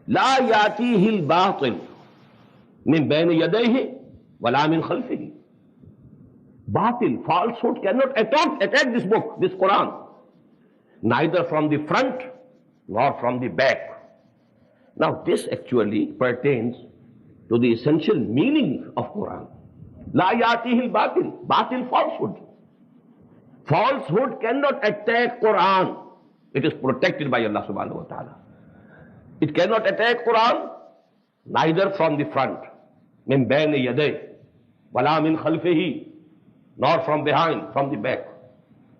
ला यातीहिल बातिल मिन बैन यदैहि वला मिन खल्फिही। Batil, falsehood cannot attack this book, this Quran, neither from the front nor from the back. Now this actually pertains to the essential meaning of Quran. La yatihil batil, batil falsehood. Falsehood cannot attack Quran. It is protected by Allah subhanahu wa ta'ala. It cannot attack Quran neither from the front, min bayni yaday, wala min khalfihi, nor from behind, from the back.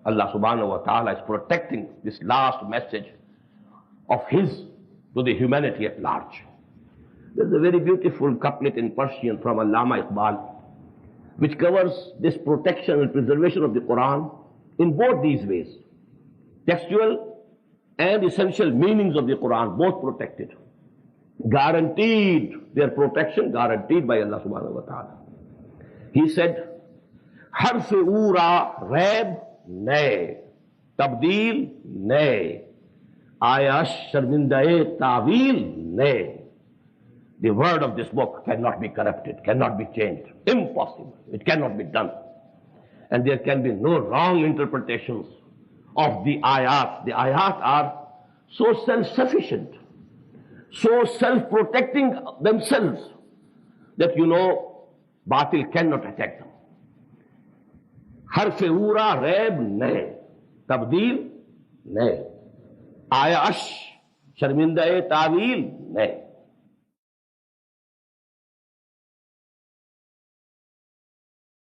Allah subhanahu wa ta'ala is protecting this last message of His to the humanity at large. There's a very beautiful couplet in Persian from Allama Iqbal, which covers this protection and preservation of the Quran in both these ways. Textual and essential meanings of the Quran, both protected. Guaranteed, their protection guaranteed by Allah subhanahu wa ta'ala. He said, हर्फ ऊरा रैब नए, तब्दील नए, आया शर्मिंदाए तावील नए. The word of this book cannot be corrupted, cannot be changed. Impossible. It cannot be done. And there can be no wrong interpretations of the ayat. The ayat are so self-sufficient, so self-protecting themselves that you know batil cannot attack them. हर्फ ऊरा रैब नए, तब्दील नए, आयाश शर्मिंदा तावील नए.